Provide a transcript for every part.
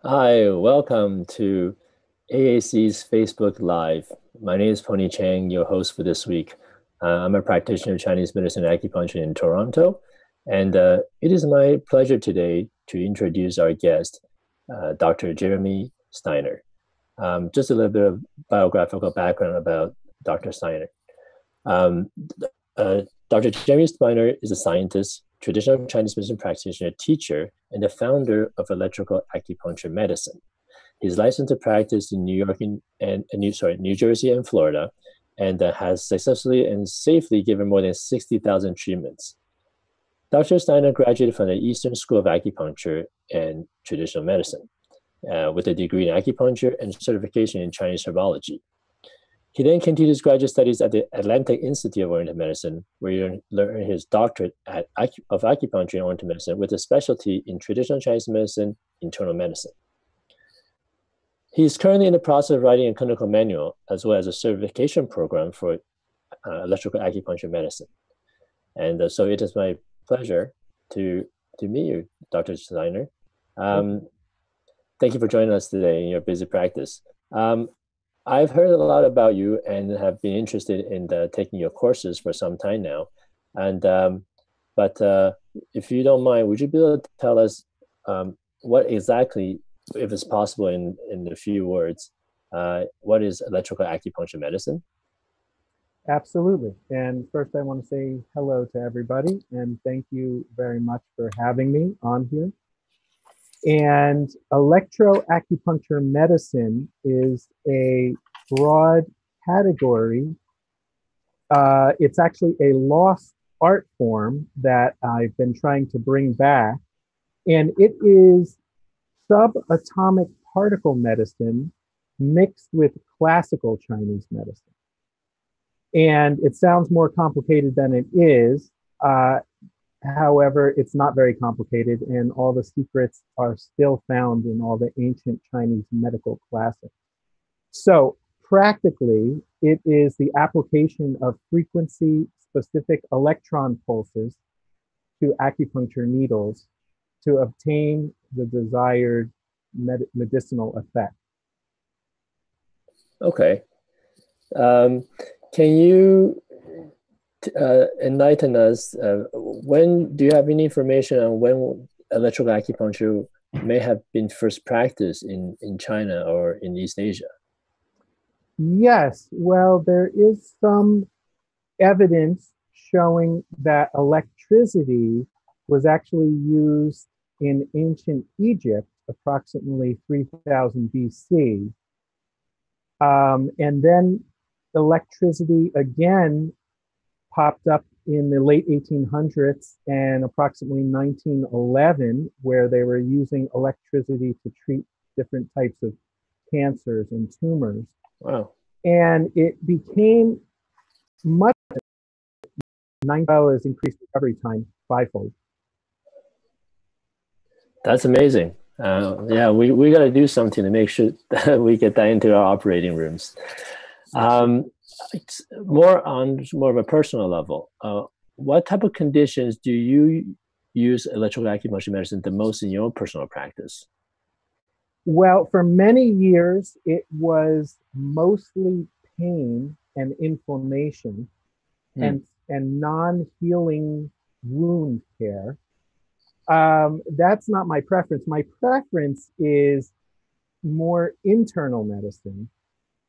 Hi, welcome to AAC's Facebook Live. My name is Poney Chiang, your host for this week. I'm a practitioner of Chinese medicine and acupuncture in Toronto, and it is my pleasure today to introduce our guest, Dr. Demian Steiner. Just a little bit of biographical background about Dr. Steiner. Um, Dr. Demian Steiner is a scientist, traditional Chinese medicine practitioner, teacher, and the founder of electrical acupuncture medicine. He's licensed to practice in New Jersey and Florida, and has successfully and safely given more than 60,000 treatments. Dr. Steiner graduated from the Eastern School of Acupuncture and Traditional Medicine with a degree in acupuncture and certification in Chinese herbology. He then continued his graduate studies at the Atlantic Institute of Oriental Medicine, where he learned his doctorate of acupuncture and Oriental medicine with a specialty in traditional Chinese medicine, internal medicine. He's currently in the process of writing a clinical manual as well as a certification program for electrical acupuncture medicine. And so it is my pleasure to meet you, Dr. Steiner. Thank you for joining us today in your busy practice. I've heard a lot about you and have been interested in taking your courses for some time now. And but if you don't mind, would you be able to tell us what exactly, if it's possible in a few words, what is electrical acupuncture medicine? Absolutely. And first, I want to say hello to everybody and thank you very much for having me on here. And electroacupuncture medicine is a broad category. It's actually a lost art form that I've been trying to bring back. And it is subatomic particle medicine mixed with classical Chinese medicine. And it sounds more complicated than it is. However, it's not very complicated, and all the secrets are still found in all the ancient Chinese medical classics. So practically, it is the application of frequency-specific electron pulses to acupuncture needles to obtain the desired medicinal effect. Okay. Can you enlighten us? When do you have any information on when electrical acupuncture may have been first practiced in China or in East Asia? Yes, well, there is some evidence showing that electricity was actually used in ancient Egypt approximately 3000 BC. And then electricity again popped up in the late 1800s and approximately 1911, where they were using electricity to treat different types of cancers and tumors. Wow. And it became much, 9 hours increased recovery time fivefold. That's amazing. Yeah, we got to do something to make sure that we get that into our operating rooms. It's more of a personal level. What type of conditions do you use electrical acupuncture medicine the most in your personal practice? Well, for many years, it was mostly pain and inflammation and non-healing wound care. That's not my preference. My preference is more internal medicine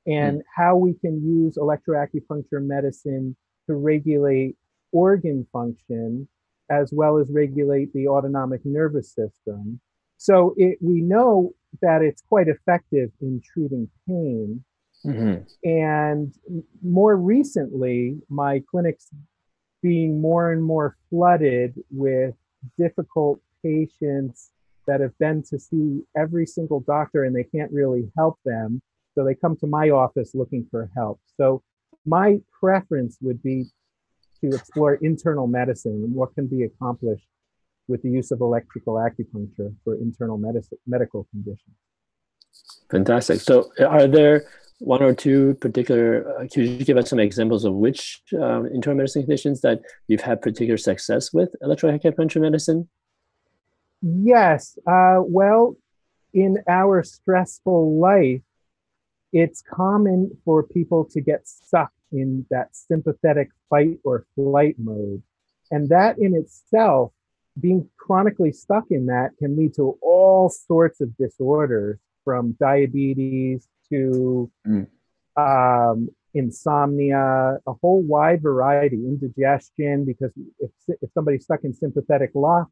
and how we can use electroacupuncture medicine to regulate organ function as well as regulate the autonomic nervous system. So we know that it's quite effective in treating pain. And more recently, my clinic's being more and more flooded with difficult patients that have been to see every single doctor and they can't really help them. So they come to my office looking for help. So my preference would be to explore internal medicine and what can be accomplished with the use of electrical acupuncture for internal medical conditions. Fantastic. So are there one or two particular, could you give us some examples of which internal medicine conditions that you've had particular success with electroacupuncture medicine? Yes. Well, in our stressful life, it's common for people to get stuck in that sympathetic fight or flight mode. And that in itself, being chronically stuck in that can lead to all sorts of disorders, from diabetes to insomnia, a whole wide variety, indigestion, because if somebody's stuck in sympathetic lock,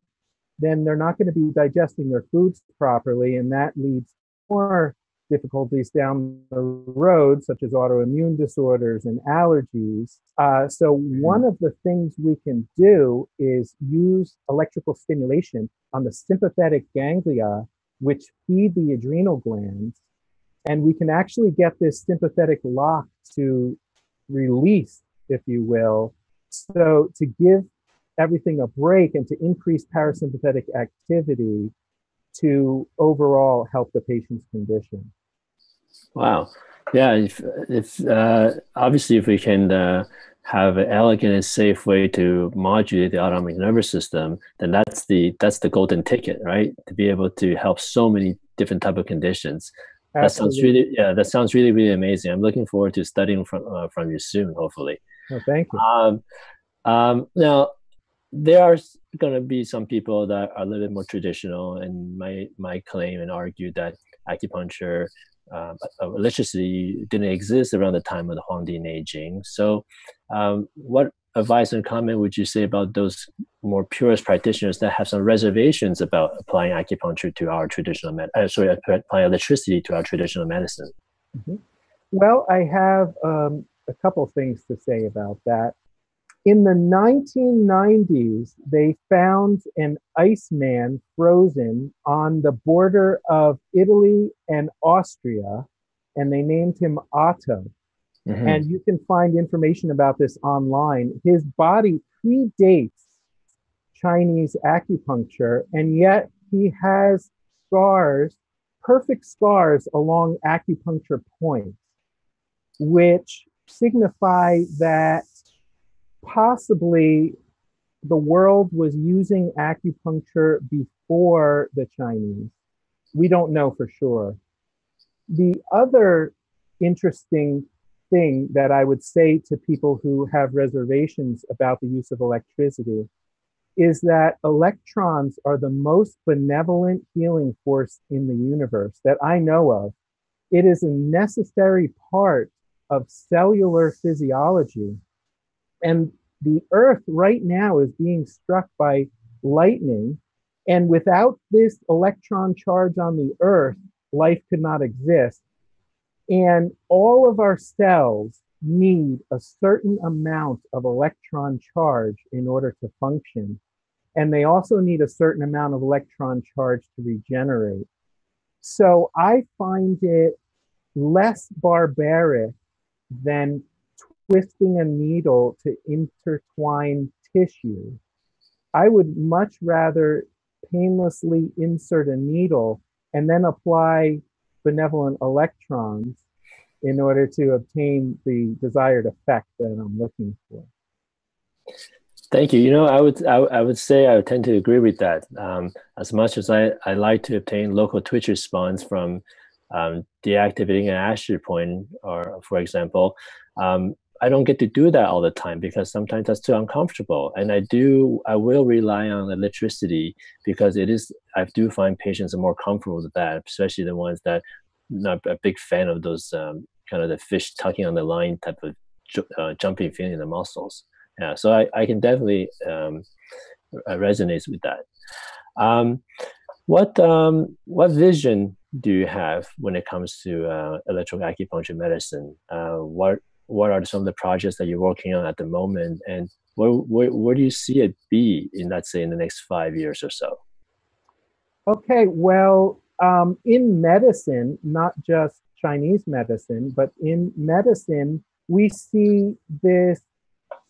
then they're not going to be digesting their foods properly, and that leads to more difficulties down the road, such as autoimmune disorders and allergies. So one of the things we can do is use electrical stimulation on the sympathetic ganglia, which feed the adrenal glands, and we can actually get this sympathetic lock to release, if you will, so to give everything a break and to increase parasympathetic activity to overall help the patient's condition. Wow. Yeah. If obviously, if we can have an elegant and safe way to modulate the autonomic nervous system, then that's the golden ticket, right? To be able to help so many different type of conditions. Absolutely. That sounds really, really amazing. I'm looking forward to studying from you soon, hopefully. Oh, thank you. Now, there are going to be some people that are a little bit more traditional, and might claim and argue that acupuncture, electricity didn't exist around the time of the Huangdi Neijing. So, what advice and comment would you say about those more purist practitioners that have some reservations about applying acupuncture to our traditional applying electricity to our traditional medicine? Mm-hmm. Well, I have a couple things to say about that. In the 1990s, they found an Iceman frozen on the border of Italy and Austria, and they named him Otto. Mm-hmm. And you can find information about this online. His body predates Chinese acupuncture, and yet he has scars, perfect scars along acupuncture points, which signify that possibly the world was using acupuncture before the Chinese. We don't know for sure. The other interesting thing that I would say to people who have reservations about the use of electricity is that electrons are the most benevolent healing force in the universe that I know of. It is a necessary part of cellular physiology. And the Earth right now is being struck by lightning. And without this electron charge on the Earth, life could not exist. And all of our cells need a certain amount of electron charge in order to function. And they also need a certain amount of electron charge to regenerate. So I find it less barbaric than twisting a needle to intertwine tissue. I would much rather painlessly insert a needle and then apply benevolent electrons in order to obtain the desired effect that I'm looking for. Thank you. You know, I would say I would tend to agree with that. As much as I like to obtain local twitch response from deactivating an Asher point, or for example, I don't get to do that all the time because sometimes that's too uncomfortable. And I will rely on electricity because I do find patients are more comfortable with that, especially the ones that not a big fan of those kind of the fish tucking on the line type of jumping feeling in the muscles. Yeah, so I can definitely resonate with that. What vision do you have when it comes to electroacupuncture medicine? What are some of the projects that you're working on at the moment, and where do you see it be in, let's say, in the next 5 years or so? Okay, well, in medicine, not just Chinese medicine, but in medicine, we see this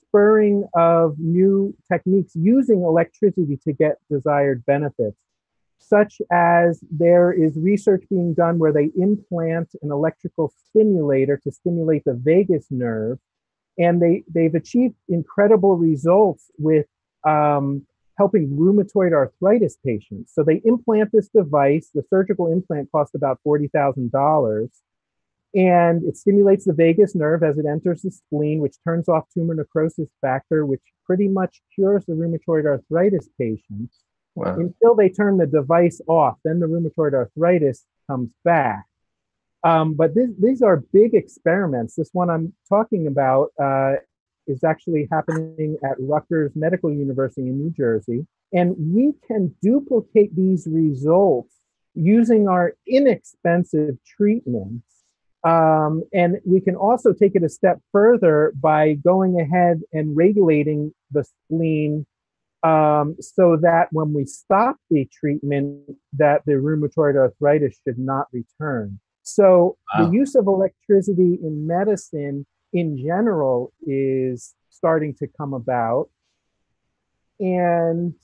spurring of new techniques using electricity to get desired benefits, such as there is research being done where they implant an electrical stimulator to stimulate the vagus nerve, and they've achieved incredible results with helping rheumatoid arthritis patients. So they implant this device. The surgical implant cost about $40,000. And it stimulates the vagus nerve as it enters the spleen, which turns off tumor necrosis factor, which pretty much cures the rheumatoid arthritis patients. Wow. Until they turn the device off. Then the rheumatoid arthritis comes back. But these are big experiments. This one I'm talking about is actually happening at Rutgers Medical University in New Jersey. And we can duplicate these results using our inexpensive treatments. And we can also take it a step further by going ahead and regulating the spleen so that when we stop the treatment, that the rheumatoid arthritis should not return. So wow. The use of electricity in medicine in general is starting to come about. And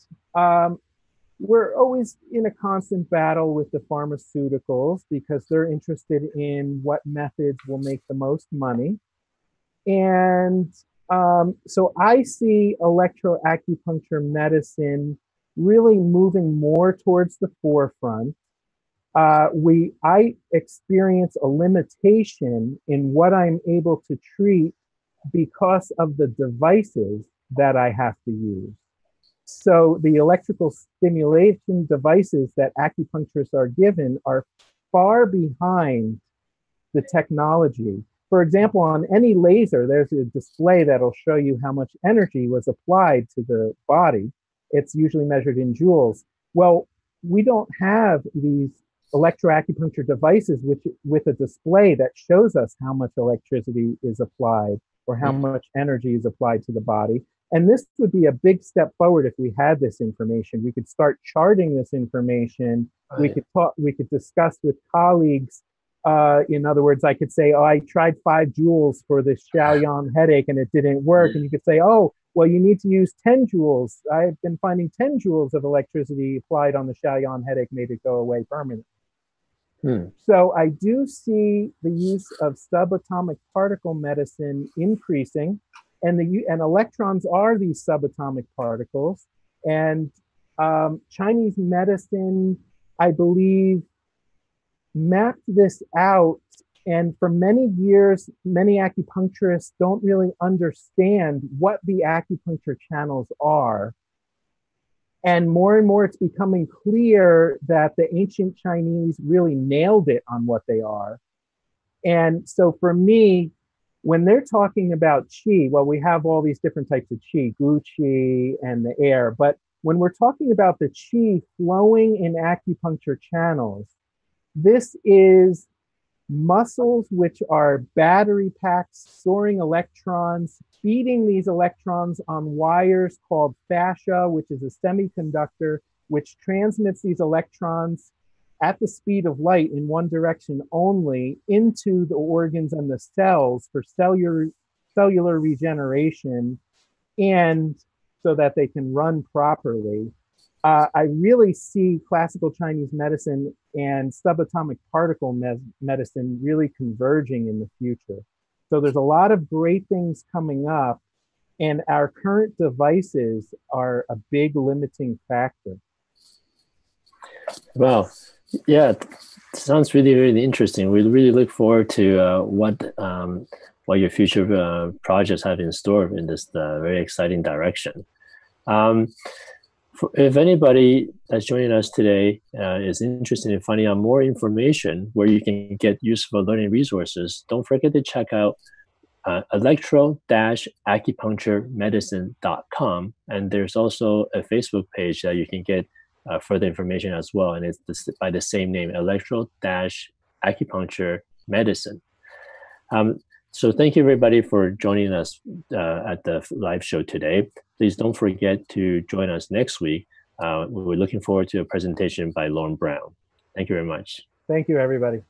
we're always in a constant battle with the pharmaceuticals because they're interested in what methods will make the most money. And so I see electroacupuncture medicine really moving more towards the forefront. I experience a limitation in what I'm able to treat because of the devices that I have to use. So the electrical stimulation devices that acupuncturists are given are far behind the technology. For example, on any laser, there's a display that'll show you how much energy was applied to the body. It's usually measured in joules. Well, we don't have these electroacupuncture devices with a display that shows us how much electricity is applied or how much energy is applied to the body. And this would be a big step forward if we had this information. We could start charting this information. Right. We could discuss with colleagues. In other words, I could say, oh, I tried 5 joules for this Xiaoyan headache and it didn't work. And you could say, oh, well, you need to use 10 joules. I've been finding 10 joules of electricity applied on the Xiaoyan headache made it go away permanently. So I do see the use of subatomic particle medicine increasing, and electrons are these subatomic particles. And Chinese medicine, I believe, mapped this out. And for many years, many acupuncturists don't really understand what the acupuncture channels are. And more, it's becoming clear that the ancient Chinese really nailed it on what they are. And so for me, when they're talking about qi, well, we have all these different types of qi, gu qi and the air. But when we're talking about the qi flowing in acupuncture channels, this is muscles which are battery packs storing electrons, feeding these electrons on wires called fascia, which is a semiconductor, which transmits these electrons at the speed of light in one direction only into the organs and the cells for cellular regeneration, and so that they can run properly. I really see classical Chinese medicine and subatomic particle medicine really converging in the future. So there's a lot of great things coming up, and our current devices are a big limiting factor. Wow. Yeah, sounds really, really interesting. We really look forward to what your future projects have in store in this very exciting direction. If anybody that's joining us today is interested in finding out more information where you can get useful learning resources, don't forget to check out electro-acupuncturemedicine.com. And there's also a Facebook page that you can get further information as well. And it's by the same name, electro-acupuncture medicine. So thank you everybody for joining us at the live show today. Please don't forget to join us next week. We're looking forward to a presentation by Lauren Brown. Thank you very much. Thank you, everybody.